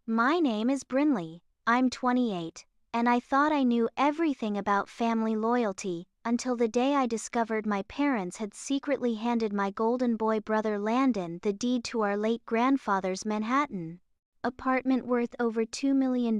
My name is Brinley. I'm 28, and I thought I knew everything about family loyalty until the day I discovered my parents had secretly handed my golden boy brother Landon the deed to our late grandfather's Manhattan apartment worth over $2 million.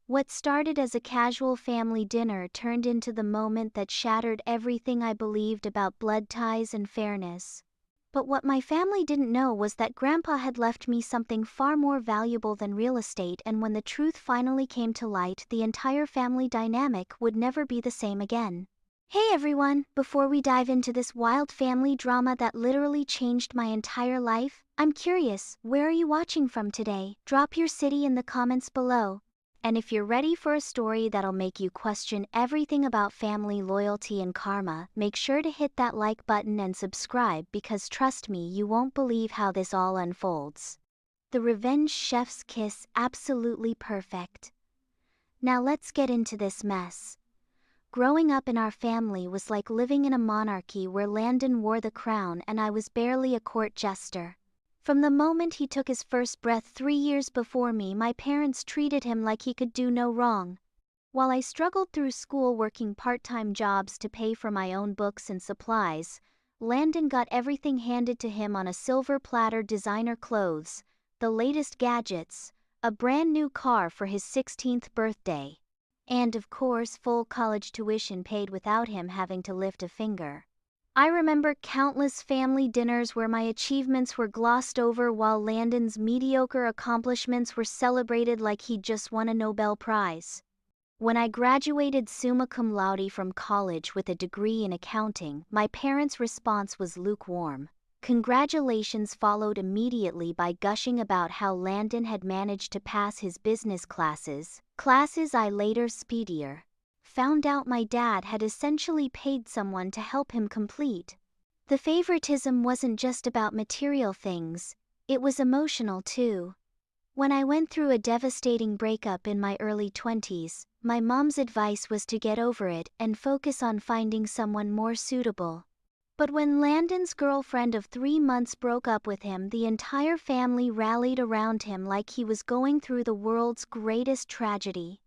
What started as a casual family dinner turned into the moment that shattered everything I believed about blood ties and fairness. But what my family didn't know was that Grandpa had left me something far more valuable than real estate, and when the truth finally came to light, the entire family dynamic would never be the same again. Hey everyone, before we dive into this wild family drama that literally changed my entire life, I'm curious, where are you watching from today? Drop your city in the comments below. And if you're ready for a story that'll make you question everything about family loyalty and karma, make sure to hit that like button and subscribe, because trust me, you won't believe how this all unfolds. The Revenge Chef's Kiss, absolutely perfect. Now let's get into this mess. Growing up in our family was like living in a monarchy where Landon wore the crown and I was barely a court jester. From the moment he took his first breath 3 years before me, my parents treated him like he could do no wrong. While I struggled through school working part-time jobs to pay for my own books and supplies, Landon got everything handed to him on a silver platter: designer clothes, the latest gadgets, a brand new car for his 16th birthday, and of course full college tuition paid without him having to lift a finger. I remember countless family dinners where my achievements were glossed over while Landon's mediocre accomplishments were celebrated like he'd just won a Nobel Prize. When I graduated summa cum laude from college with a degree in accounting, my parents' response was lukewarm. Congratulations followed immediately by gushing about how Landon had managed to pass his business classes I later speedier found out my dad had essentially paid someone to help him complete. The favoritism wasn't just about material things, it was emotional too. When I went through a devastating breakup in my early 20s, my mom's advice was to get over it and focus on finding someone more suitable. But when Landon's girlfriend of 3 months broke up with him, the entire family rallied around him like he was going through the world's greatest tragedy.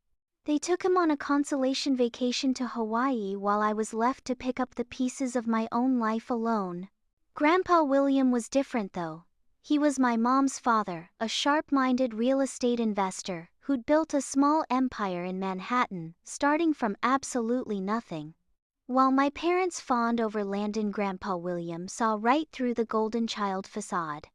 They took him on a consolation vacation to Hawaii while I was left to pick up the pieces of my own life alone. Grandpa William was different though. He was my mom's father, a sharp-minded real estate investor who'd built a small empire in Manhattan, starting from absolutely nothing. While my parents fawned over Landon, Grandpa William saw right through the golden child facade.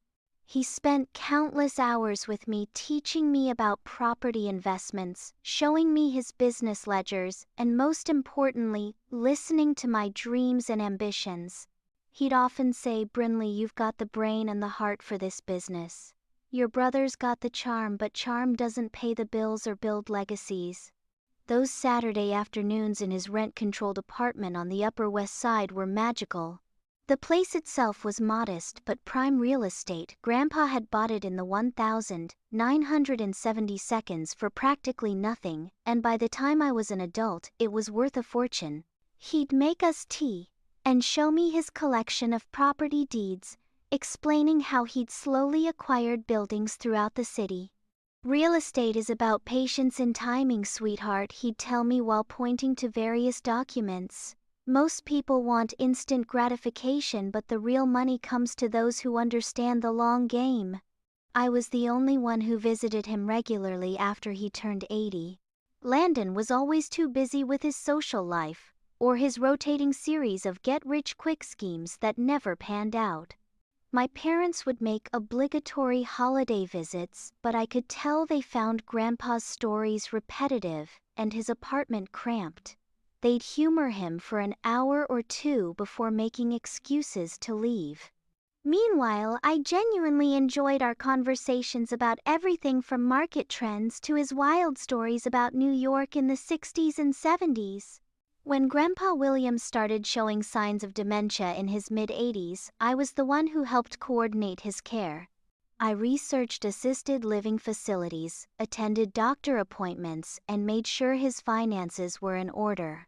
He spent countless hours with me, teaching me about property investments, showing me his business ledgers, and most importantly, listening to my dreams and ambitions. He'd often say, "Brinley, you've got the brain and the heart for this business. Your brother's got the charm, but charm doesn't pay the bills or build legacies." Those Saturday afternoons in his rent-controlled apartment on the Upper West Side were magical. The place itself was modest but prime real estate. Grandpa had bought it in the 1972 for practically nothing, and by the time I was an adult, it was worth a fortune. He'd make us tea and show me his collection of property deeds, explaining how he'd slowly acquired buildings throughout the city. "Real estate is about patience and timing, sweetheart," he'd tell me while pointing to various documents. "Most people want instant gratification, but the real money comes to those who understand the long game." I was the only one who visited him regularly after he turned 80. Landon was always too busy with his social life, or his rotating series of get-rich-quick schemes that never panned out. My parents would make obligatory holiday visits, but I could tell they found Grandpa's stories repetitive and his apartment cramped. They'd humor him for an hour or two before making excuses to leave. Meanwhile, I genuinely enjoyed our conversations about everything from market trends to his wild stories about New York in the 60s and 70s. When Grandpa William started showing signs of dementia in his mid-80s, I was the one who helped coordinate his care. I researched assisted living facilities, attended doctor appointments, and made sure his finances were in order.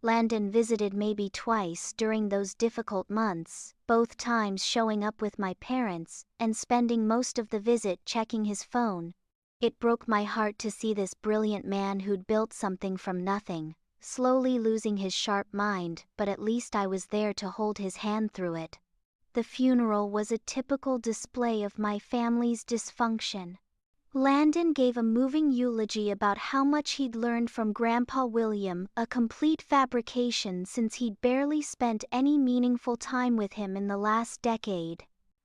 Landon visited maybe twice during those difficult months, both times showing up with my parents and spending most of the visit checking his phone. It broke my heart to see this brilliant man who'd built something from nothing, slowly losing his sharp mind, but at least I was there to hold his hand through it. The funeral was a typical display of my family's dysfunction. Landon gave a moving eulogy about how much he'd learned from Grandpa William, a complete fabrication since he'd barely spent any meaningful time with him in the last decade.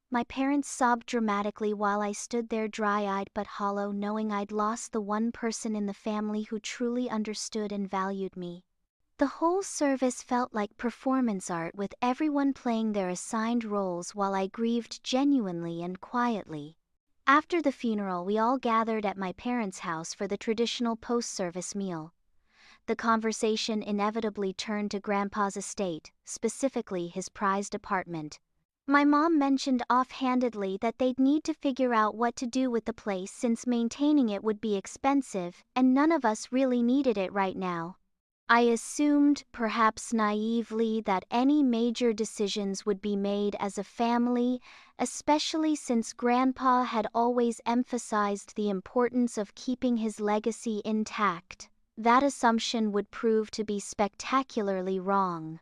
My parents sobbed dramatically while I stood there dry-eyed but hollow, knowing I'd lost the one person in the family who truly understood and valued me. The whole service felt like performance art, with everyone playing their assigned roles while I grieved genuinely and quietly. After the funeral, we all gathered at my parents' house for the traditional post-service meal. The conversation inevitably turned to Grandpa's estate, specifically his prized apartment. My mom mentioned offhandedly that they'd need to figure out what to do with the place since maintaining it would be expensive, and none of us really needed it right now. I assumed, perhaps naively, that any major decisions would be made as a family, especially since Grandpa had always emphasized the importance of keeping his legacy intact. That assumption would prove to be spectacularly wrong.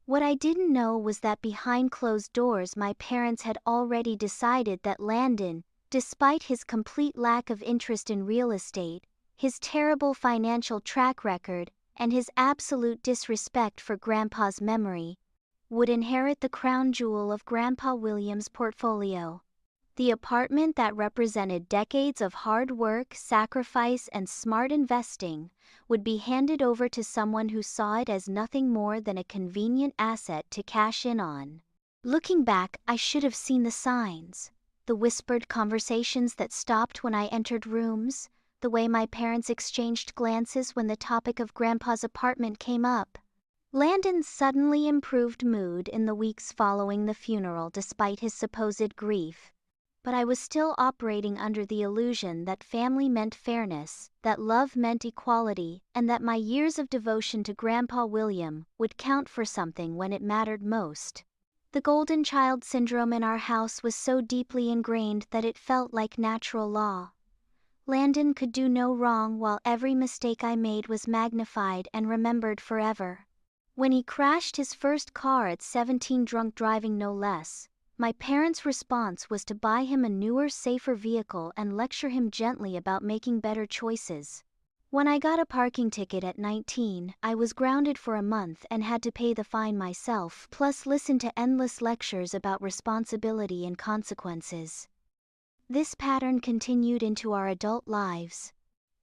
What I didn't know was that behind closed doors my parents had already decided that Landon, despite his complete lack of interest in real estate, his terrible financial track record, and his absolute disrespect for Grandpa's memory, would inherit the crown jewel of Grandpa William's portfolio. The apartment that represented decades of hard work, sacrifice, and smart investing would be handed over to someone who saw it as nothing more than a convenient asset to cash in on. Looking back, I should have seen the signs. The whispered conversations that stopped when I entered rooms, the way my parents exchanged glances when the topic of Grandpa's apartment came up. Landon's suddenly improved mood in the weeks following the funeral despite his supposed grief. But I was still operating under the illusion that family meant fairness, that love meant equality, and that my years of devotion to Grandpa William would count for something when it mattered most. The golden child syndrome in our house was so deeply ingrained that it felt like natural law. Landon could do no wrong, while every mistake I made was magnified and remembered forever. When he crashed his first car at 17, drunk driving no less, my parents' response was to buy him a newer, safer vehicle and lecture him gently about making better choices. When I got a parking ticket at 19, I was grounded for a month and had to pay the fine myself, plus listen to endless lectures about responsibility and consequences. This pattern continued into our adult lives.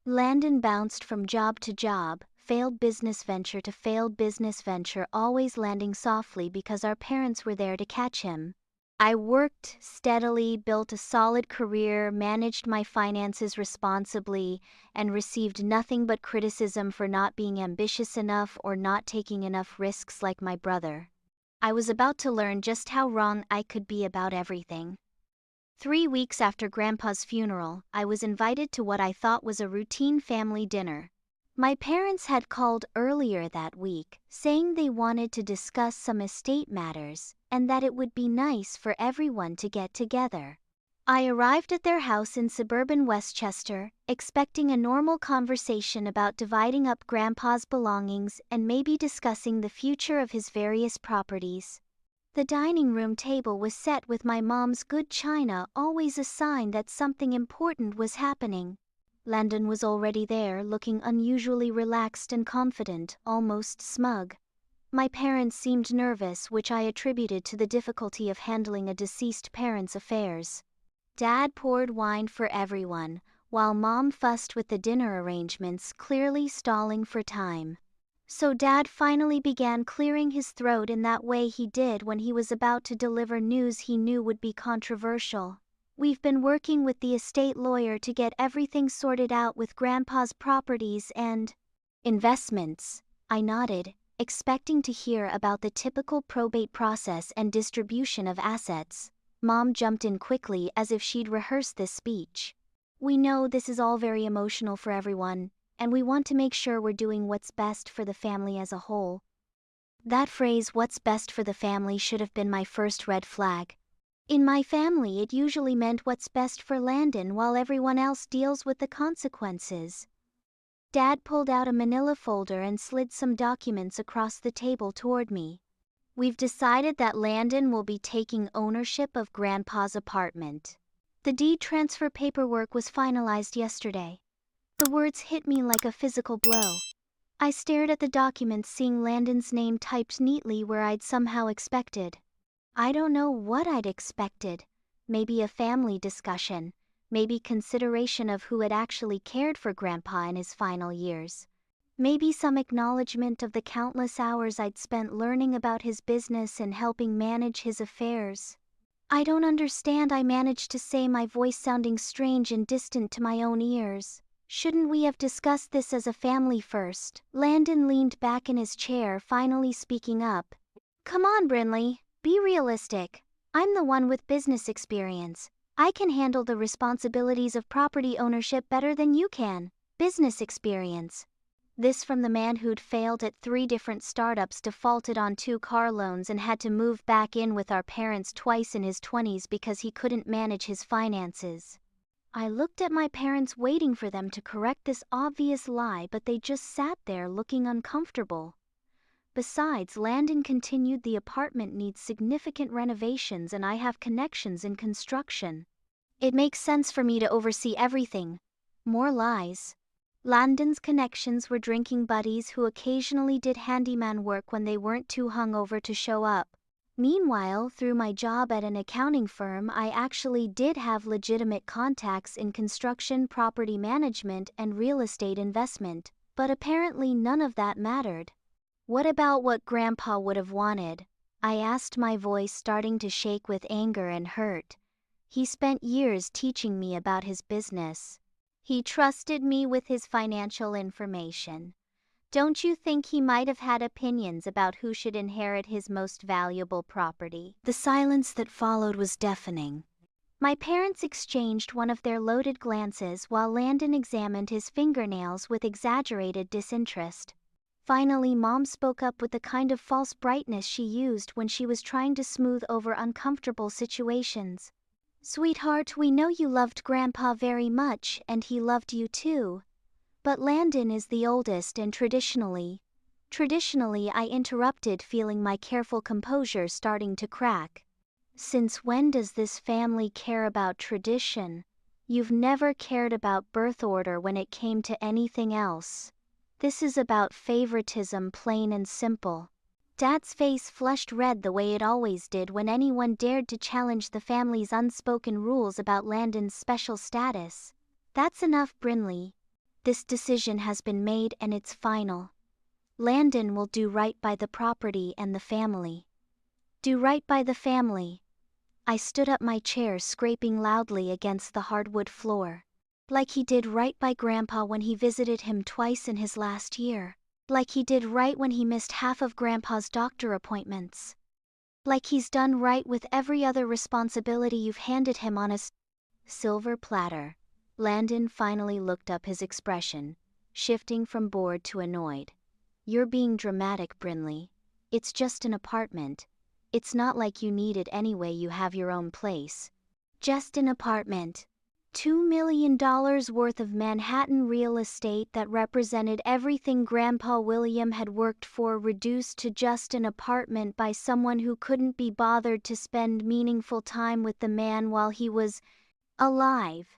Landon bounced from job to job, failed business venture to failed business venture, always landing softly because our parents were there to catch him. I worked steadily, built a solid career, managed my finances responsibly, and received nothing but criticism for not being ambitious enough or not taking enough risks like my brother. I was about to learn just how wrong I could be about everything. 3 weeks after Grandpa's funeral, I was invited to what I thought was a routine family dinner. My parents had called earlier that week, saying they wanted to discuss some estate matters, and that it would be nice for everyone to get together. I arrived at their house in suburban Westchester, expecting a normal conversation about dividing up Grandpa's belongings and maybe discussing the future of his various properties. The dining room table was set with my mom's good china, always a sign that something important was happening. Landon was already there, looking unusually relaxed and confident, almost smug. My parents seemed nervous, which I attributed to the difficulty of handling a deceased parent's affairs. Dad poured wine for everyone, while Mom fussed with the dinner arrangements, clearly stalling for time. So Dad finally began clearing his throat in that way he did when he was about to deliver news he knew would be controversial. "We've been working with the estate lawyer to get everything sorted out with Grandpa's properties and investments." I nodded, expecting to hear about the typical probate process and distribution of assets. Mom jumped in quickly as if she'd rehearsed this speech. "We know this is all very emotional for everyone, and we want to make sure we're doing what's best for the family as a whole." That phrase, "what's best for the family," should have been my first red flag. In my family, it usually meant what's best for Landon while everyone else deals with the consequences. Dad pulled out a manila folder and slid some documents across the table toward me. We've decided that Landon will be taking ownership of Grandpa's apartment. The deed transfer paperwork was finalized yesterday. The words hit me like a physical blow. I stared at the documents, seeing Landon's name typed neatly where I'd somehow expected. I don't know what I'd expected. Maybe a family discussion. Maybe consideration of who had actually cared for Grandpa in his final years. Maybe some acknowledgement of the countless hours I'd spent learning about his business and helping manage his affairs. I don't understand, I managed to say, my voice sounding strange and distant to my own ears. Shouldn't we have discussed this as a family first? Landon leaned back in his chair, finally speaking up. Come on, Brinley, be realistic. I'm the one with business experience. I can handle the responsibilities of property ownership better than you can. Business experience. This from the man who'd failed at 3 different startups, defaulted on 2 car loans, and had to move back in with our parents twice in his 20s because he couldn't manage his finances. I looked at my parents, waiting for them to correct this obvious lie, but they just sat there looking uncomfortable. Besides, Landon continued, the apartment needs significant renovations and I have connections in construction. It makes sense for me to oversee everything. More lies. Landon's connections were drinking buddies who occasionally did handyman work when they weren't too hungover to show up. Meanwhile, through my job at an accounting firm, I actually did have legitimate contacts in construction, property management, and real estate investment, but apparently none of that mattered. What about what Grandpa would have wanted? I asked, my voice starting to shake with anger and hurt. He spent years teaching me about his business. He trusted me with his financial information. Don't you think he might have had opinions about who should inherit his most valuable property? The silence that followed was deafening. My parents exchanged one of their loaded glances while Landon examined his fingernails with exaggerated disinterest. Finally, Mom spoke up with the kind of false brightness she used when she was trying to smooth over uncomfortable situations. Sweetheart, we know you loved Grandpa very much, and he loved you too. But Landon is the oldest, and traditionally, I interrupted, feeling my careful composure starting to crack. Since when does this family care about tradition? You've never cared about birth order when it came to anything else. This is about favoritism, plain and simple. Dad's face flushed red the way it always did when anyone dared to challenge the family's unspoken rules about Landon's special status. That's enough, Brinley. This decision has been made and it's final. Landon will do right by the property and the family. Do right by the family. I stood up, my chair scraping loudly against the hardwood floor. Like he did right by Grandpa when he visited him twice in his last year. Like he did right when he missed half of Grandpa's doctor appointments. Like he's done right with every other responsibility you've handed him on a silver platter. Landon finally looked up, his expression shifting from bored to annoyed. You're being dramatic, Brinley. It's just an apartment. It's not like you need it anyway, you have your own place. Just an apartment. $2 million worth of Manhattan real estate that represented everything Grandpa William had worked for, reduced to just an apartment by someone who couldn't be bothered to spend meaningful time with the man while he was alive.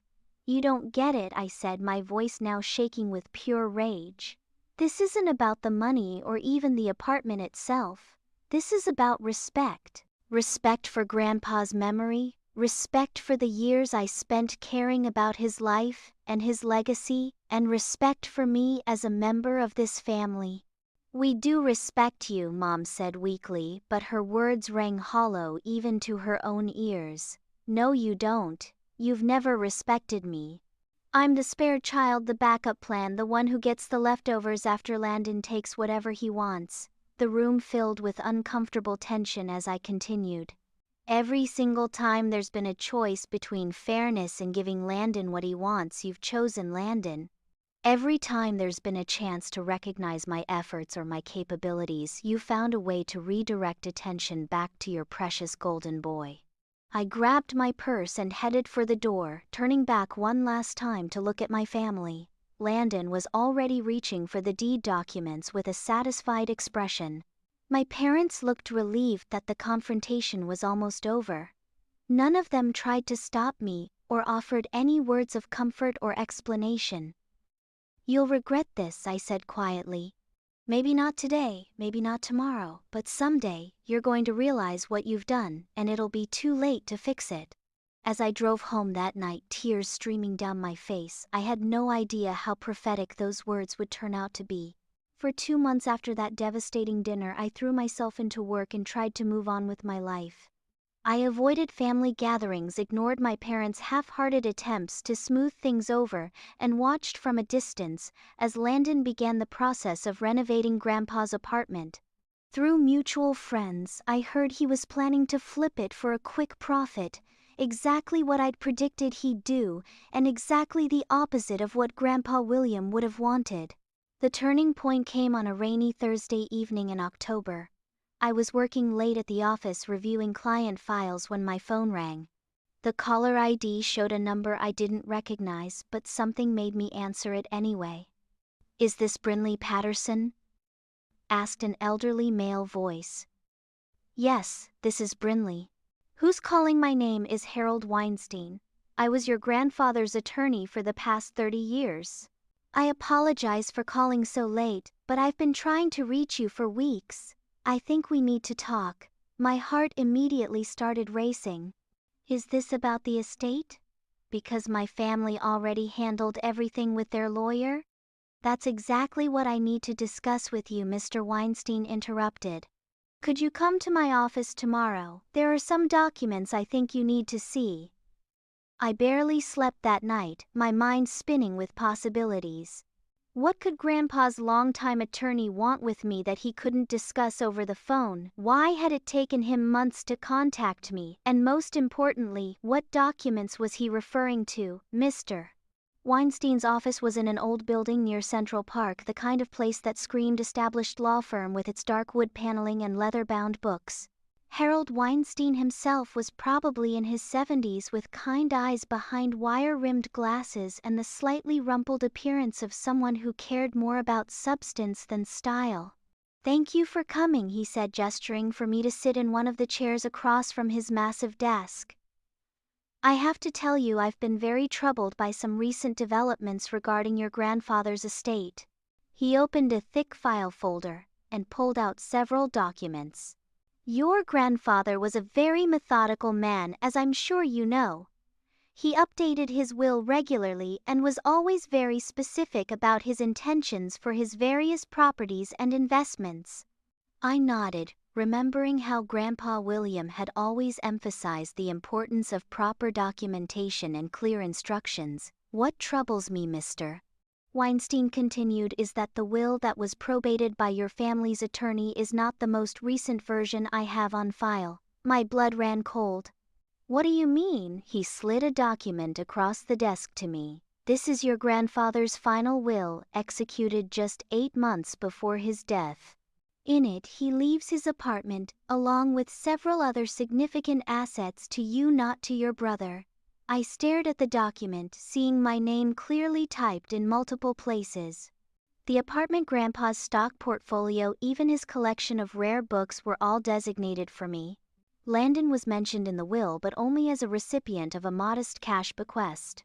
You don't get it, I said, my voice now shaking with pure rage. This isn't about the money or even the apartment itself. This is about respect. Respect for Grandpa's memory. Respect for the years I spent caring about his life and his legacy, and respect for me as a member of this family. We do respect you, Mom said weakly, but her words rang hollow even to her own ears. No, you don't. You've never respected me. I'm the spare child, the backup plan, the one who gets the leftovers after Landon takes whatever he wants. The room filled with uncomfortable tension as I continued. Every single time there's been a choice between fairness and giving Landon what he wants, you've chosen Landon. Every time there's been a chance to recognize my efforts or my capabilities, you found a way to redirect attention back to your precious golden boy. I grabbed my purse and headed for the door, turning back one last time to look at my family. Landon was already reaching for the deed documents with a satisfied expression. My parents looked relieved that the confrontation was almost over. None of them tried to stop me or offered any words of comfort or explanation. "You'll regret this," I said quietly. "Maybe not today, maybe not tomorrow, but someday, you're going to realize what you've done, and it'll be too late to fix it." As I drove home that night, tears streaming down my face, I had no idea how prophetic those words would turn out to be. For 2 months after that devastating dinner, I threw myself into work and tried to move on with my life. I avoided family gatherings, ignored my parents' half-hearted attempts to smooth things over, and watched from a distance as Landon began the process of renovating Grandpa's apartment. Through mutual friends, I heard he was planning to flip it for a quick profit, exactly what I'd predicted he'd do, and exactly the opposite of what Grandpa William would have wanted. The turning point came on a rainy Thursday evening in October. I was working late at the office reviewing client files when my phone rang. The caller ID showed a number I didn't recognize, but something made me answer it anyway. "Is this Brinley Patterson?" asked an elderly male voice. "Yes, this is Brinley." "Who's calling? My name is Harold Weinstein. I was your grandfather's attorney for the past 30 years. I apologize for calling so late, but I've been trying to reach you for weeks. I think we need to talk." My heart immediately started racing. Is this about the estate? Because my family already handled everything with their lawyer? "That's exactly what I need to discuss with you," Mr. Weinstein interrupted. "Could you come to my office tomorrow? There are some documents I think you need to see." I barely slept that night, my mind spinning with possibilities. What could Grandpa's longtime attorney want with me that he couldn't discuss over the phone? Why had it taken him months to contact me? And most importantly, what documents was he referring to? Mr. Weinstein's office was in an old building near Central Park, the kind of place that screamed established law firm with its dark wood paneling and leather-bound books. Harold Weinstein himself was probably in his 70s with kind eyes behind wire-rimmed glasses and the slightly rumpled appearance of someone who cared more about substance than style. "Thank you for coming," he said, gesturing for me to sit in one of the chairs across from his massive desk. "I have to tell you I've been very troubled by some recent developments regarding your grandfather's estate." He opened a thick file folder and pulled out several documents. "Your grandfather was a very methodical man, as I'm sure you know. He updated his will regularly and was always very specific about his intentions for his various properties and investments." I nodded, remembering how Grandpa William had always emphasized the importance of proper documentation and clear instructions. "What troubles me, Mr. Weinstein continued, is that the will that was probated by your family's attorney is not the most recent version I have on file." My blood ran cold. "What do you mean?" He slid a document across the desk to me. "This is your grandfather's final will, executed just 8 months before his death. In it, he leaves his apartment, along with several other significant assets, to you, not to your brother." I stared at the document, seeing my name clearly typed in multiple places. The apartment, Grandpa's stock portfolio, even his collection of rare books were all designated for me. Landon was mentioned in the will, but only as a recipient of a modest cash bequest.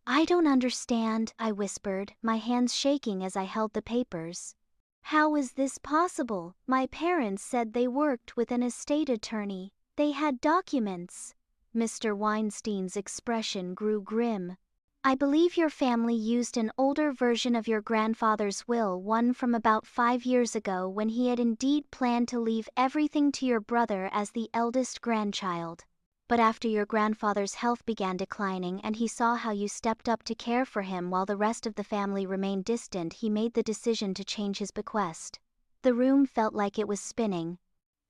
"I don't understand," I whispered, my hands shaking as I held the papers. "How is this possible? My parents said they worked with an estate attorney. They had documents." Mr. Weinstein's expression grew grim. "I believe your family used an older version of your grandfather's will, one from about 5 years ago, when he had indeed planned to leave everything to your brother as the eldest grandchild. But after your grandfather's health began declining and he saw how you stepped up to care for him while the rest of the family remained distant, he made the decision to change his bequest." The room felt like it was spinning.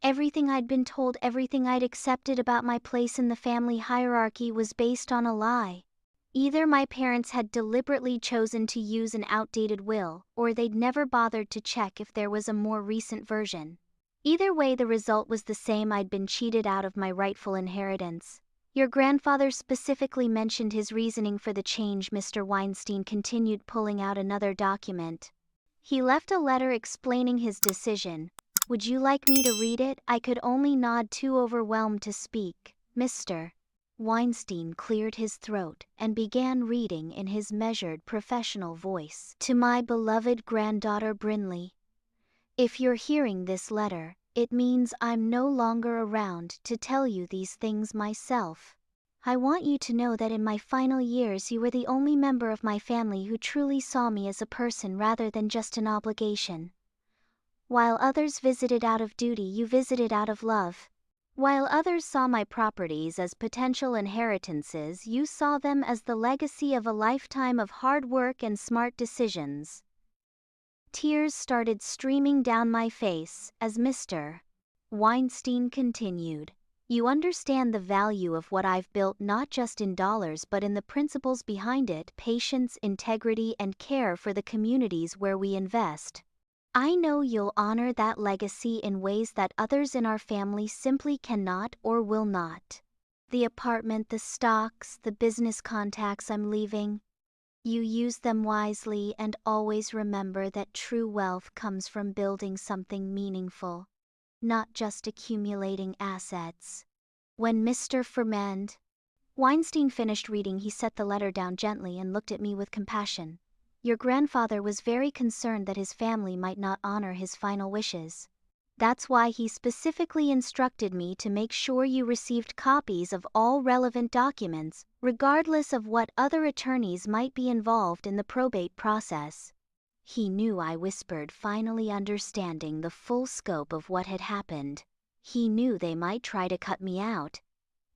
Everything I'd been told, everything I'd accepted about my place in the family hierarchy was based on a lie. Either my parents had deliberately chosen to use an outdated will, or they'd never bothered to check if there was a more recent version. Either way, the result was the same: I'd been cheated out of my rightful inheritance. Your grandfather specifically mentioned his reasoning for the change. Mr. Weinstein continued, pulling out another document. He left a letter explaining his decision. Would you like me to read it? I could only nod, too overwhelmed to speak. Mr. Weinstein cleared his throat and began reading in his measured professional voice. To my beloved granddaughter Brinley. If you're hearing this letter, it means I'm no longer around to tell you these things myself. I want you to know that in my final years you were the only member of my family who truly saw me as a person rather than just an obligation. While others visited out of duty, you visited out of love. While others saw my properties as potential inheritances, you saw them as the legacy of a lifetime of hard work and smart decisions. Tears started streaming down my face as Mr. Weinstein continued. You understand the value of what I've built, not just in dollars but in the principles behind it: patience, integrity, and care for the communities where we invest. I know you'll honor that legacy in ways that others in our family simply cannot or will not. The apartment, the stocks, the business contacts I'm leaving. You use them wisely and always remember that true wealth comes from building something meaningful, not just accumulating assets. When Mr. Weinstein finished reading, he set the letter down gently and looked at me with compassion. Your grandfather was very concerned that his family might not honor his final wishes. That's why he specifically instructed me to make sure you received copies of all relevant documents, regardless of what other attorneys might be involved in the probate process. He knew, I whispered, finally understanding the full scope of what had happened. He knew they might try to cut me out.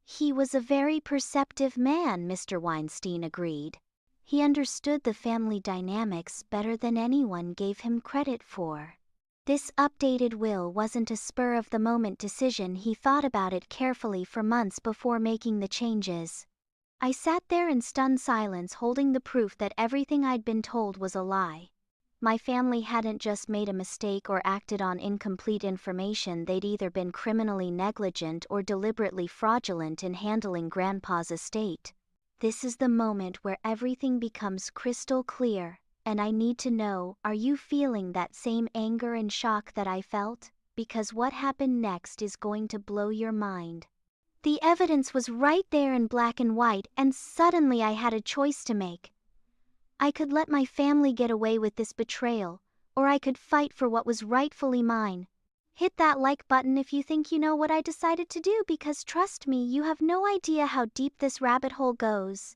He was a very perceptive man, Mr. Weinstein agreed. He understood the family dynamics better than anyone gave him credit for. This updated will wasn't a spur-of-the-moment decision. He thought about it carefully for months before making the changes. I sat there in stunned silence, holding the proof that everything I'd been told was a lie. My family hadn't just made a mistake or acted on incomplete information. They'd either been criminally negligent or deliberately fraudulent in handling Grandpa's estate. This is the moment where everything becomes crystal clear. And I need to know, are you feeling that same anger and shock that I felt? Because what happened next is going to blow your mind. The evidence was right there in black and white, and suddenly I had a choice to make. I could let my family get away with this betrayal, or I could fight for what was rightfully mine. Hit that like button if you think you know what I decided to do, because trust me, you have no idea how deep this rabbit hole goes.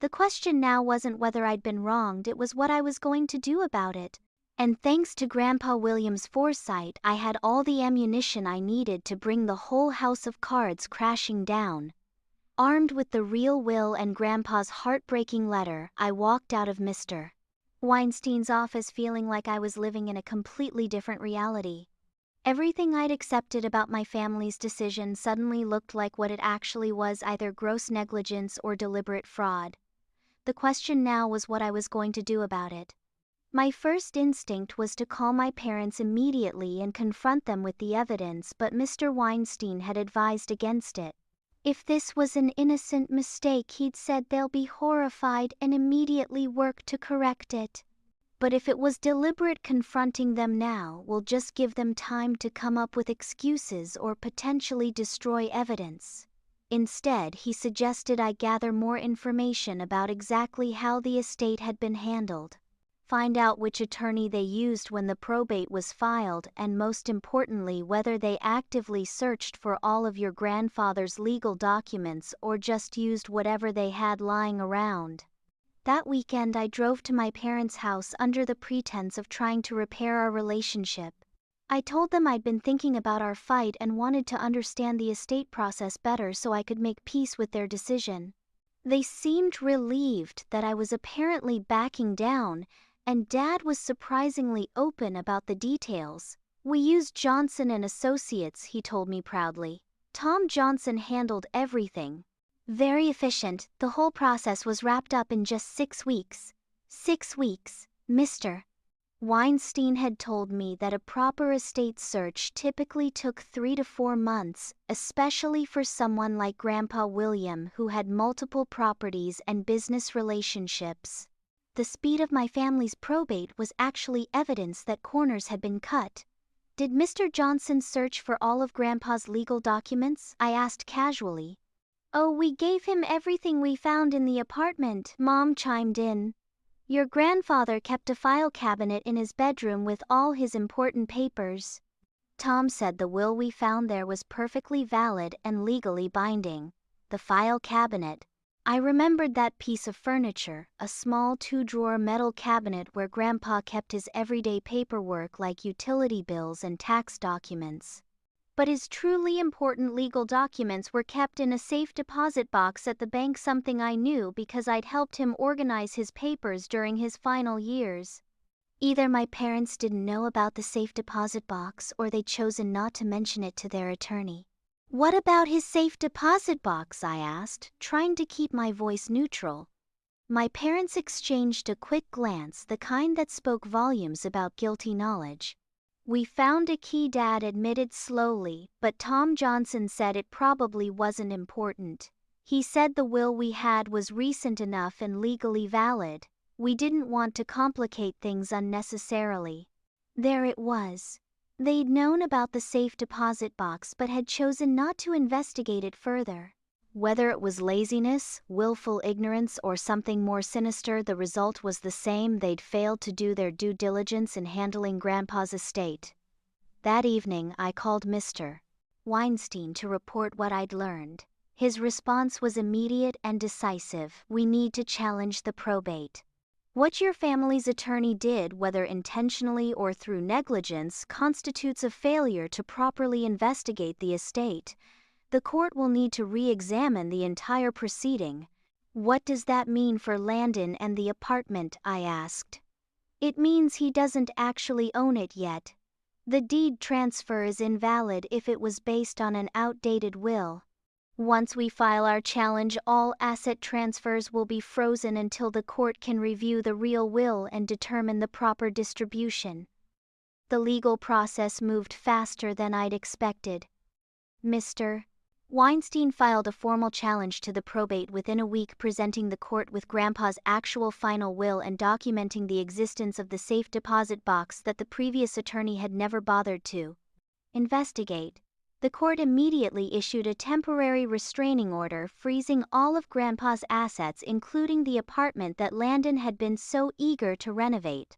The question now wasn't whether I'd been wronged, it was what I was going to do about it. And thanks to Grandpa William's foresight, I had all the ammunition I needed to bring the whole house of cards crashing down. Armed with the real will and Grandpa's heartbreaking letter, I walked out of Mr. Weinstein's office feeling like I was living in a completely different reality. Everything I'd accepted about my family's decision suddenly looked like what it actually was: either gross negligence or deliberate fraud. The question now was what I was going to do about it. My first instinct was to call my parents immediately and confront them with the evidence, but Mr. Weinstein had advised against it. If this was an innocent mistake, he'd said, they'll be horrified and immediately work to correct it. But if it was deliberate, confronting them now will just give them time to come up with excuses or potentially destroy evidence. Instead, he suggested I gather more information about exactly how the estate had been handled. Find out which attorney they used when the probate was filed, and most importantly, whether they actively searched for all of your grandfather's legal documents or just used whatever they had lying around. That weekend I drove to my parents' house under the pretense of trying to repair our relationship. I told them I'd been thinking about our fight and wanted to understand the estate process better so I could make peace with their decision. They seemed relieved that I was apparently backing down, and Dad was surprisingly open about the details. We used Johnson and Associates, he told me proudly. Tom Johnson handled everything. Very efficient, the whole process was wrapped up in just 6 weeks. 6 weeks, Mr. Weinstein had told me that a proper estate search typically took 3 to 4 months, especially for someone like Grandpa William who had multiple properties and business relationships. The speed of my family's probate was actually evidence that corners had been cut. Did Mr. Johnson search for all of Grandpa's legal documents? I asked casually. Oh, we gave him everything we found in the apartment, Mom chimed in. Your grandfather kept a file cabinet in his bedroom with all his important papers. Tom said the will we found there was perfectly valid and legally binding. The file cabinet. I remembered that piece of furniture, a small 2-drawer metal cabinet where Grandpa kept his everyday paperwork like utility bills and tax documents. But his truly important legal documents were kept in a safe deposit box at the bank, something I knew because I'd helped him organize his papers during his final years. Either my parents didn't know about the safe deposit box or they'd chosen not to mention it to their attorney. What about his safe deposit box? I asked, trying to keep my voice neutral. My parents exchanged a quick glance, the kind that spoke volumes about guilty knowledge. We found a key, Dad admitted slowly, but Tom Johnson said it probably wasn't important. He said the will we had was recent enough and legally valid. We didn't want to complicate things unnecessarily. There it was. They'd known about the safe deposit box but had chosen not to investigate it further. Whether it was laziness, willful ignorance, or something more sinister, the result was the same: they'd failed to do their due diligence in handling Grandpa's estate. That evening, I called Mr. Weinstein to report what I'd learned. His response was immediate and decisive. We need to challenge the probate. What your family's attorney did, whether intentionally or through negligence, constitutes a failure to properly investigate the estate. The court will need to re-examine the entire proceeding. What does that mean for Landon and the apartment? I asked. It means he doesn't actually own it yet. The deed transfer is invalid if it was based on an outdated will. Once we file our challenge, all asset transfers will be frozen until the court can review the real will and determine the proper distribution. The legal process moved faster than I'd expected. Mr. Weinstein filed a formal challenge to the probate within a week, presenting the court with Grandpa's actual final will and documenting the existence of the safe deposit box that the previous attorney had never bothered to investigate. The court immediately issued a temporary restraining order freezing all of Grandpa's assets, including the apartment that Landon had been so eager to renovate.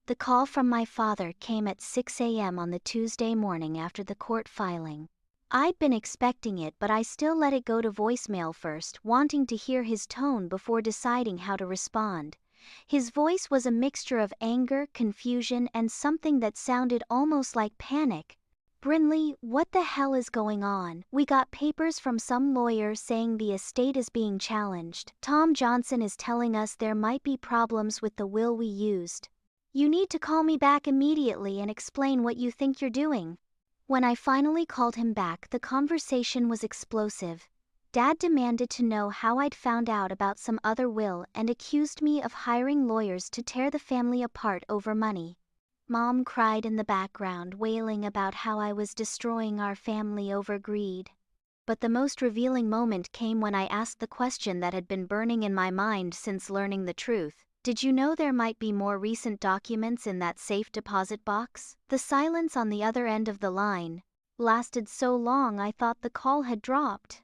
The call from my father came at 6 a.m. on the Tuesday morning after the court filing. I'd been expecting it, but I still let it go to voicemail first, wanting to hear his tone before deciding how to respond. His voice was a mixture of anger, confusion, and something that sounded almost like panic. Brinley, what the hell is going on? We got papers from some lawyer saying the estate is being challenged. Tom Johnson is telling us there might be problems with the will we used. You need to call me back immediately and explain what you think you're doing. When I finally called him back, the conversation was explosive. Dad demanded to know how I'd found out about some other will and accused me of hiring lawyers to tear the family apart over money. Mom cried in the background, wailing about how I was destroying our family over greed. But the most revealing moment came when I asked the question that had been burning in my mind since learning the truth. Did you know there might be more recent documents in that safe deposit box? The silence on the other end of the line lasted so long I thought the call had dropped.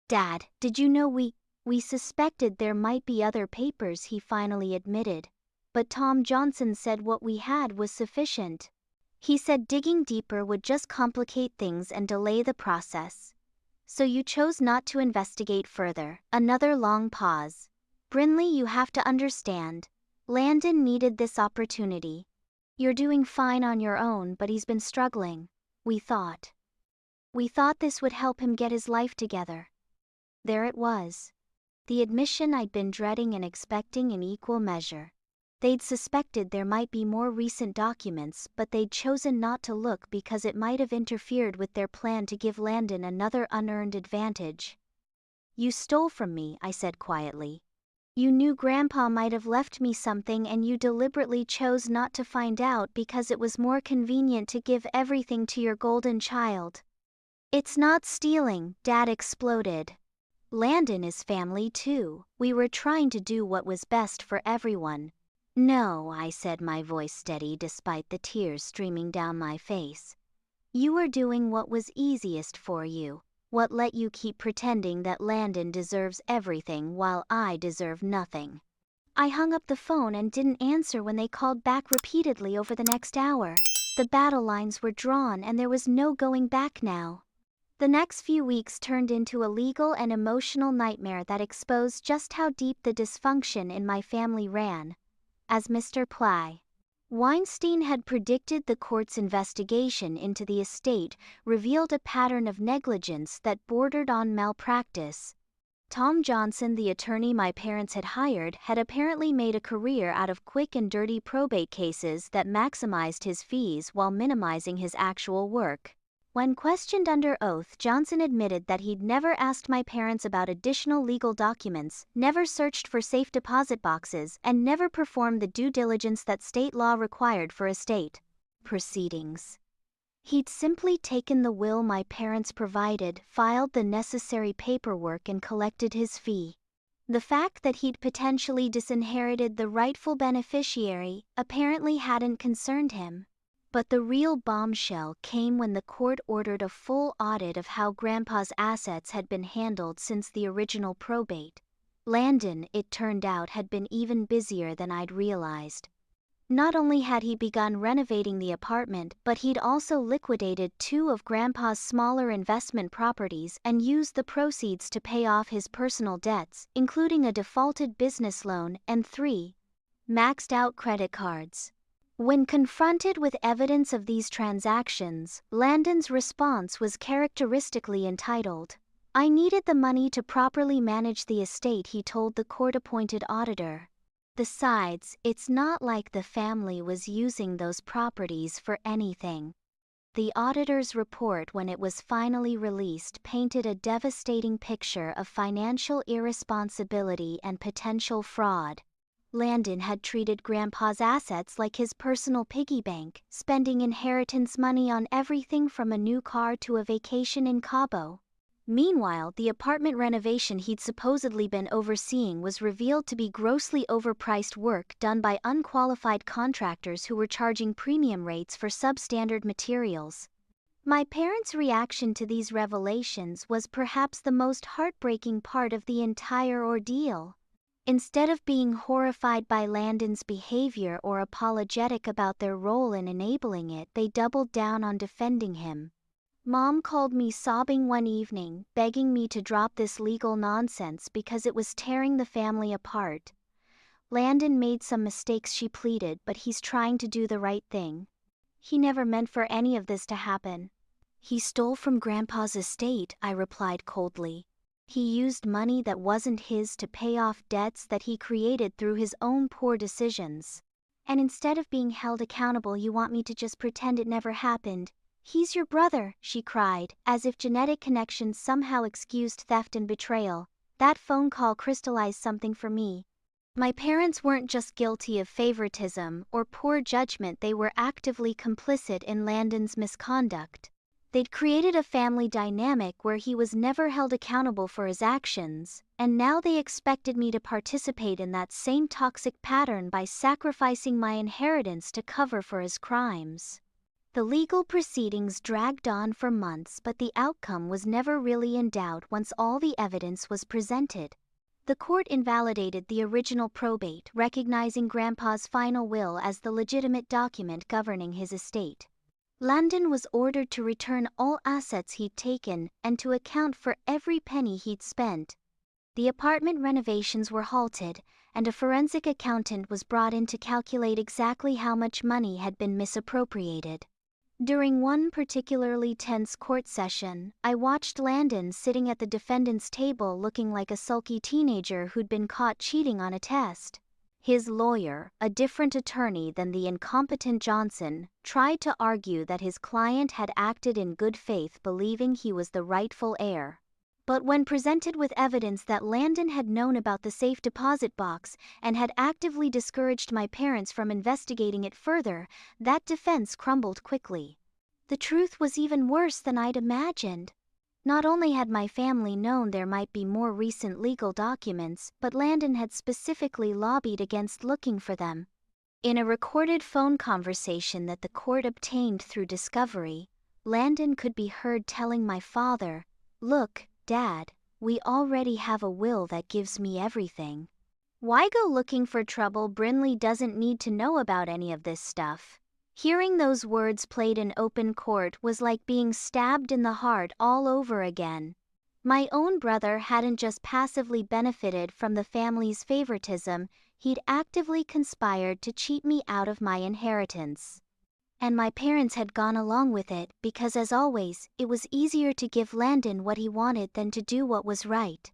Dad, did you know we suspected there might be other papers, he finally admitted. But Tom Johnson said what we had was sufficient. He said digging deeper would just complicate things and delay the process. So you chose not to investigate further. Another long pause. Brinley, you have to understand. Landon needed this opportunity. You're doing fine on your own, but he's been struggling. We thought this would help him get his life together. There it was. The admission I'd been dreading and expecting in equal measure. They'd suspected there might be more recent documents, but they'd chosen not to look because it might have interfered with their plan to give Landon another unearned advantage. You stole from me, I said quietly. You knew Grandpa might have left me something and you deliberately chose not to find out because it was more convenient to give everything to your golden child. It's not stealing, Dad exploded. Landon is family too. We were trying to do what was best for everyone. No, I said, my voice steady despite the tears streaming down my face. You were doing what was easiest for you. What let you keep pretending that Landon deserves everything while I deserve nothing? I hung up the phone and didn't answer when they called back repeatedly over the next hour. The battle lines were drawn and there was no going back now. The next few weeks turned into a legal and emotional nightmare that exposed just how deep the dysfunction in my family ran. As Mr. Weinstein had predicted, the court's investigation into the estate revealed a pattern of negligence that bordered on malpractice. Tom Johnson, the attorney my parents had hired, had apparently made a career out of quick and dirty probate cases that maximized his fees while minimizing his actual work. When questioned under oath, Johnson admitted that he'd never asked my parents about additional legal documents, never searched for safe deposit boxes, and never performed the due diligence that state law required for estate proceedings. He'd simply taken the will my parents provided, filed the necessary paperwork, and collected his fee. The fact that he'd potentially disinherited the rightful beneficiary apparently hadn't concerned him. But the real bombshell came when the court ordered a full audit of how Grandpa's assets had been handled since the original probate. Landon, it turned out, had been even busier than I'd realized. Not only had he begun renovating the apartment, but he'd also liquidated 2 of Grandpa's smaller investment properties and used the proceeds to pay off his personal debts, including a defaulted business loan and 3 maxed-out credit cards. When confronted with evidence of these transactions, Landon's response was characteristically entitled. I needed the money to properly manage the estate, he told the court-appointed auditor. Besides, it's not like the family was using those properties for anything. The auditor's report, when it was finally released, painted a devastating picture of financial irresponsibility and potential fraud. Landon had treated Grandpa's assets like his personal piggy bank, spending inheritance money on everything from a new car to a vacation in Cabo. Meanwhile, the apartment renovation he'd supposedly been overseeing was revealed to be grossly overpriced work done by unqualified contractors who were charging premium rates for substandard materials. My parents' reaction to these revelations was perhaps the most heartbreaking part of the entire ordeal. Instead of being horrified by Landon's behavior or apologetic about their role in enabling it, they doubled down on defending him. Mom called me sobbing one evening, begging me to drop this legal nonsense because it was tearing the family apart. Landon made some mistakes, she pleaded, but he's trying to do the right thing. He never meant for any of this to happen. He stole from Grandpa's estate, I replied coldly. He used money that wasn't his to pay off debts that he created through his own poor decisions. And instead of being held accountable, you want me to just pretend it never happened. He's your brother, she cried, as if genetic connections somehow excused theft and betrayal. That phone call crystallized something for me. My parents weren't just guilty of favoritism or poor judgment, they were actively complicit in Landon's misconduct. They'd created a family dynamic where he was never held accountable for his actions, and now they expected me to participate in that same toxic pattern by sacrificing my inheritance to cover for his crimes. The legal proceedings dragged on for months, but the outcome was never really in doubt once all the evidence was presented. The court invalidated the original probate, recognizing Grandpa's final will as the legitimate document governing his estate. Landon was ordered to return all assets he'd taken and to account for every penny he'd spent. The apartment renovations were halted, and a forensic accountant was brought in to calculate exactly how much money had been misappropriated. During one particularly tense court session, I watched Landon sitting at the defendant's table looking like a sulky teenager who'd been caught cheating on a test. His lawyer, a different attorney than the incompetent Johnson, tried to argue that his client had acted in good faith, believing he was the rightful heir. But when presented with evidence that Landon had known about the safe deposit box and had actively discouraged my parents from investigating it further, that defense crumbled quickly. The truth was even worse than I'd imagined. Not only had my family known there might be more recent legal documents, but Landon had specifically lobbied against looking for them. In a recorded phone conversation that the court obtained through discovery, Landon could be heard telling my father, "Look, Dad, we already have a will that gives me everything. Why go looking for trouble? Brinley doesn't need to know about any of this stuff." Hearing those words played in open court was like being stabbed in the heart all over again. My own brother hadn't just passively benefited from the family's favoritism, he'd actively conspired to cheat me out of my inheritance. And my parents had gone along with it because, as always, it was easier to give Landon what he wanted than to do what was right.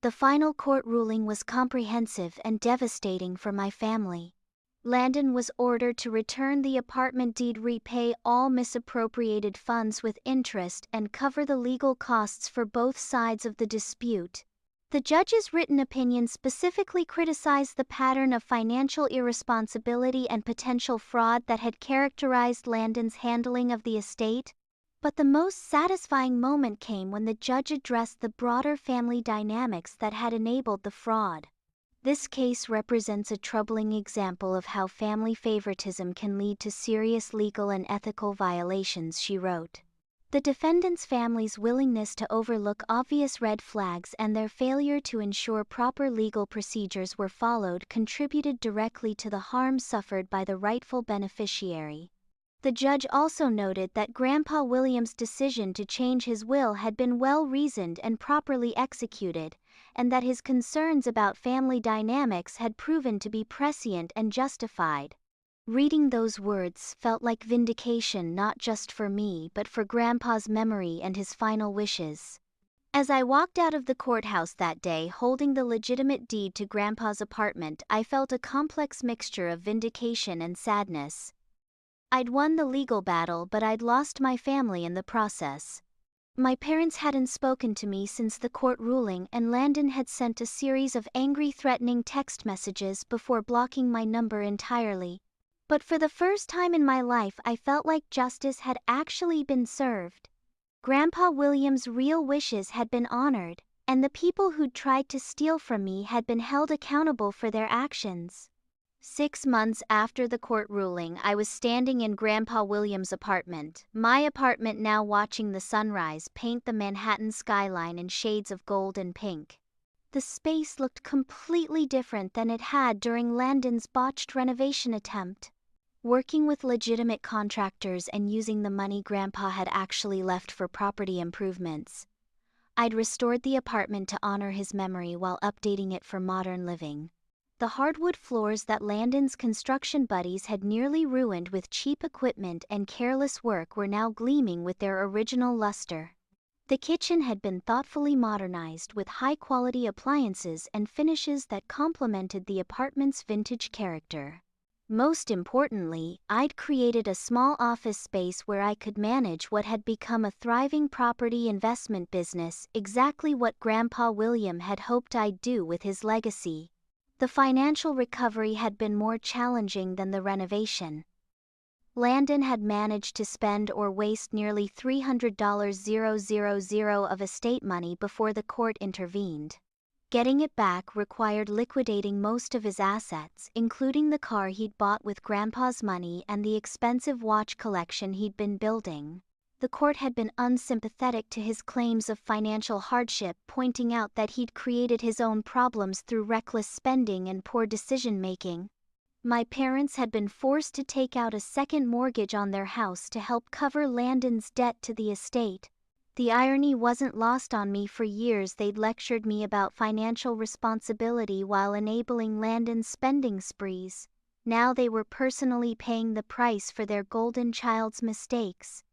The final court ruling was comprehensive and devastating for my family. Landon was ordered to return the apartment deed, repay all misappropriated funds with interest, and cover the legal costs for both sides of the dispute. The judge's written opinion specifically criticized the pattern of financial irresponsibility and potential fraud that had characterized Landon's handling of the estate. But the most satisfying moment came when the judge addressed the broader family dynamics that had enabled the fraud. This case represents a troubling example of how family favoritism can lead to serious legal and ethical violations, she wrote. The defendant's family's willingness to overlook obvious red flags and their failure to ensure proper legal procedures were followed contributed directly to the harm suffered by the rightful beneficiary. The judge also noted that Grandpa William's decision to change his will had been well-reasoned and properly executed, and that his concerns about family dynamics had proven to be prescient and justified. Reading those words felt like vindication, not just for me but for Grandpa's memory and his final wishes. As I walked out of the courthouse that day holding the legitimate deed to Grandpa's apartment, I felt a complex mixture of vindication and sadness. I'd won the legal battle, but I'd lost my family in the process. My parents hadn't spoken to me since the court ruling, and Landon had sent a series of angry, threatening text messages before blocking my number entirely. But for the first time in my life, I felt like justice had actually been served. Grandpa William's real wishes had been honored, and the people who'd tried to steal from me had been held accountable for their actions. 6 months after the court ruling, I was standing in Grandpa William's apartment, my apartment now, watching the sunrise paint the Manhattan skyline in shades of gold and pink. The space looked completely different than it had during Landon's botched renovation attempt. Working with legitimate contractors and using the money Grandpa had actually left for property improvements, I'd restored the apartment to honor his memory while updating it for modern living. The hardwood floors that Landon's construction buddies had nearly ruined with cheap equipment and careless work were now gleaming with their original luster. The kitchen had been thoughtfully modernized with high-quality appliances and finishes that complemented the apartment's vintage character. Most importantly, I'd created a small office space where I could manage what had become a thriving property investment business, exactly what Grandpa William had hoped I'd do with his legacy. The financial recovery had been more challenging than the renovation. Landon had managed to spend or waste nearly $300,000 of estate money before the court intervened. Getting it back required liquidating most of his assets, including the car he'd bought with Grandpa's money and the expensive watch collection he'd been building. The court had been unsympathetic to his claims of financial hardship, pointing out that he'd created his own problems through reckless spending and poor decision-making. My parents had been forced to take out a second mortgage on their house to help cover Landon's debt to the estate. The irony wasn't lost on me. For years they'd lectured me about financial responsibility while enabling Landon's spending sprees. Now they were personally paying the price for their golden child's mistakes.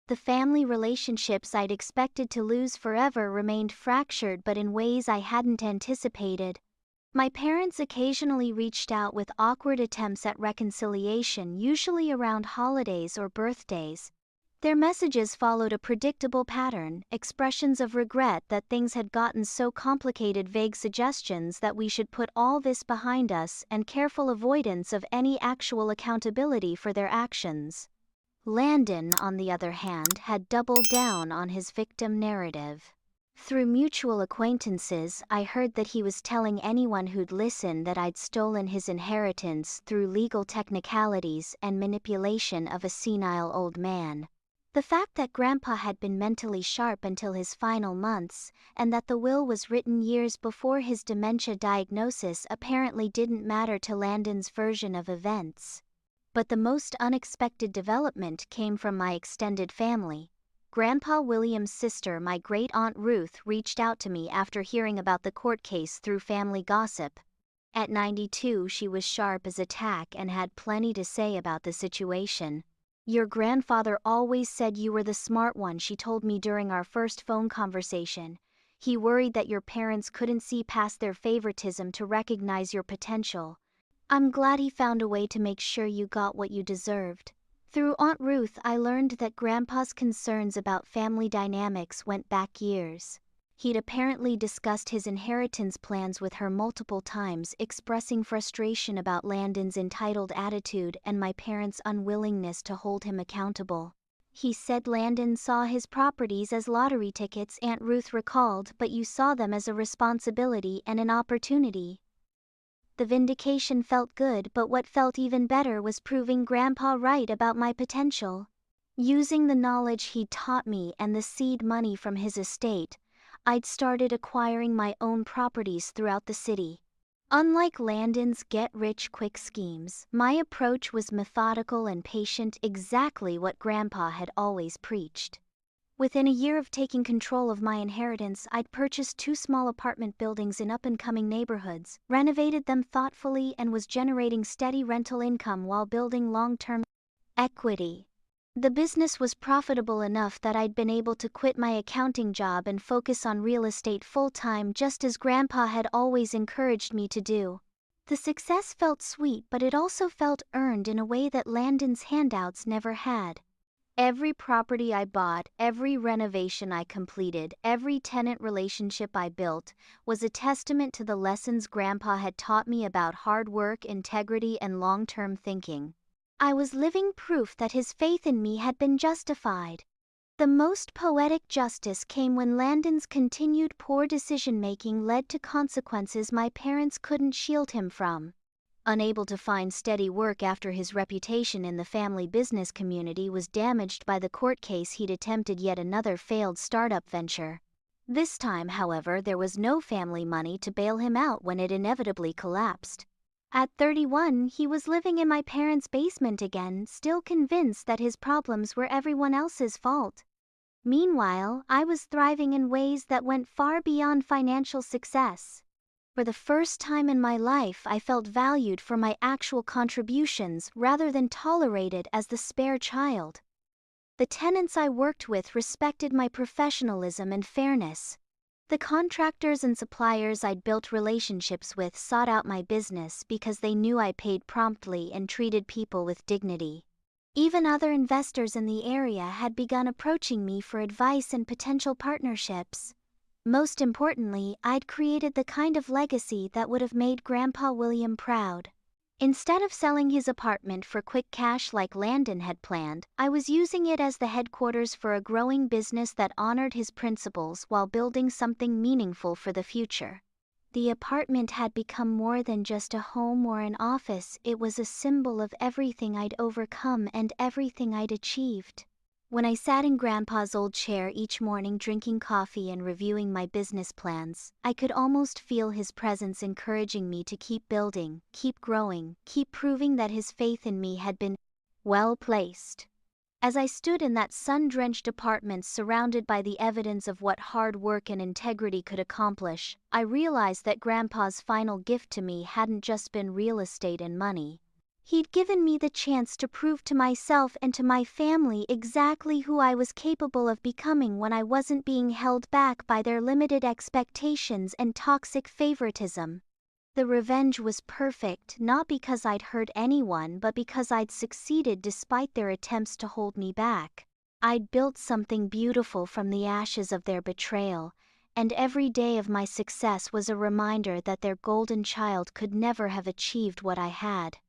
The family relationships I'd expected to lose forever remained fractured, but in ways I hadn't anticipated. My parents occasionally reached out with awkward attempts at reconciliation, usually around holidays or birthdays. Their messages followed a predictable pattern, expressions of regret that things had gotten so complicated, vague suggestions that we should put all this behind us, and careful avoidance of any actual accountability for their actions. Landon, on the other hand, had doubled down on his victim narrative. Through mutual acquaintances, I heard that he was telling anyone who'd listen that I'd stolen his inheritance through legal technicalities and manipulation of a senile old man. The fact that Grandpa had been mentally sharp until his final months, and that the will was written years before his dementia diagnosis, apparently didn't matter to Landon's version of events. But the most unexpected development came from my extended family. Grandpa William's sister, my great-aunt Ruth, reached out to me after hearing about the court case through family gossip. At 92, she was sharp as a tack and had plenty to say about the situation. "Your grandfather always said you were the smart one," she told me during our first phone conversation. "He worried that your parents couldn't see past their favoritism to recognize your potential. I'm glad he found a way to make sure you got what you deserved." Through Aunt Ruth, I learned that Grandpa's concerns about family dynamics went back years. He'd apparently discussed his inheritance plans with her multiple times, expressing frustration about Landon's entitled attitude and my parents' unwillingness to hold him accountable. "He said Landon saw his properties as lottery tickets," Aunt Ruth recalled, "but you saw them as a responsibility and an opportunity." The vindication felt good, but what felt even better was proving Grandpa right about my potential. Using the knowledge he'd taught me and the seed money from his estate, I'd started acquiring my own properties throughout the city. Unlike Landon's get-rich-quick schemes, my approach was methodical and patient, exactly what Grandpa had always preached. Within a year of taking control of my inheritance, I'd purchased 2 small apartment buildings in up-and-coming neighborhoods, renovated them thoughtfully, and was generating steady rental income while building long-term equity. The business was profitable enough that I'd been able to quit my accounting job and focus on real estate full-time, just as Grandpa had always encouraged me to do. The success felt sweet, but it also felt earned in a way that Landon's handouts never had. Every property I bought, every renovation I completed, every tenant relationship I built, was a testament to the lessons Grandpa had taught me about hard work, integrity, and long-term thinking. I was living proof that his faith in me had been justified. The most poetic justice came when Landon's continued poor decision-making led to consequences my parents couldn't shield him from. Unable to find steady work after his reputation in the family business community was damaged by the court case, he'd attempted yet another failed startup venture. This time, however, there was no family money to bail him out when it inevitably collapsed. At 31, he was living in my parents' basement again, still convinced that his problems were everyone else's fault. Meanwhile, I was thriving in ways that went far beyond financial success. For the first time in my life, I felt valued for my actual contributions rather than tolerated as the spare child. The tenants I worked with respected my professionalism and fairness. The contractors and suppliers I'd built relationships with sought out my business because they knew I paid promptly and treated people with dignity. Even other investors in the area had begun approaching me for advice and potential partnerships. Most importantly, I'd created the kind of legacy that would have made Grandpa William proud. Instead of selling his apartment for quick cash like Landon had planned, I was using it as the headquarters for a growing business that honored his principles while building something meaningful for the future. The apartment had become more than just a home or an office, it was a symbol of everything I'd overcome and everything I'd achieved. When I sat in Grandpa's old chair each morning drinking coffee and reviewing my business plans, I could almost feel his presence encouraging me to keep building, keep growing, keep proving that his faith in me had been well placed. As I stood in that sun-drenched apartment surrounded by the evidence of what hard work and integrity could accomplish, I realized that Grandpa's final gift to me hadn't just been real estate and money. He'd given me the chance to prove to myself and to my family exactly who I was capable of becoming when I wasn't being held back by their limited expectations and toxic favoritism. The revenge was perfect, not because I'd hurt anyone but because I'd succeeded despite their attempts to hold me back. I'd built something beautiful from the ashes of their betrayal, and every day of my success was a reminder that their golden child could never have achieved what I had.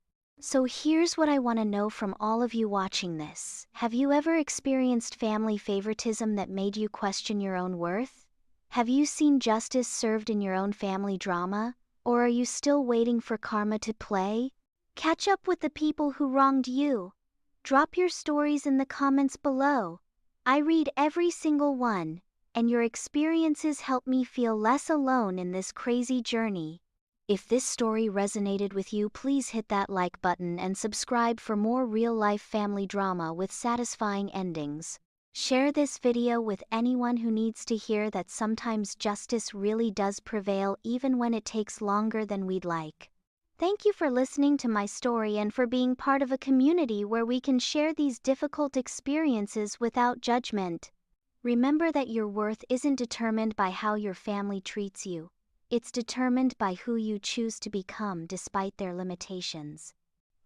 So here's what I want to know from all of you watching this. Have you ever experienced family favoritism that made you question your own worth? Have you seen justice served in your own family drama? Or are you still waiting for karma to play? Catch up with the people who wronged you. Drop your stories in the comments below. I read every single one, and your experiences help me feel less alone in this crazy journey. If this story resonated with you, please hit that like button and subscribe for more real-life family drama with satisfying endings. Share this video with anyone who needs to hear that sometimes justice really does prevail even when it takes longer than we'd like. Thank you for listening to my story and for being part of a community where we can share these difficult experiences without judgment. Remember that your worth isn't determined by how your family treats you. It's determined by who you choose to become despite their limitations.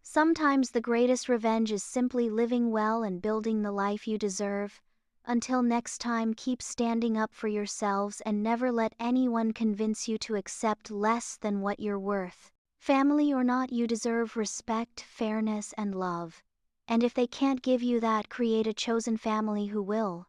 Sometimes the greatest revenge is simply living well and building the life you deserve. Until next time, keep standing up for yourselves and never let anyone convince you to accept less than what you're worth. Family or not, you deserve respect, fairness, and love. And if they can't give you that, create a chosen family who will.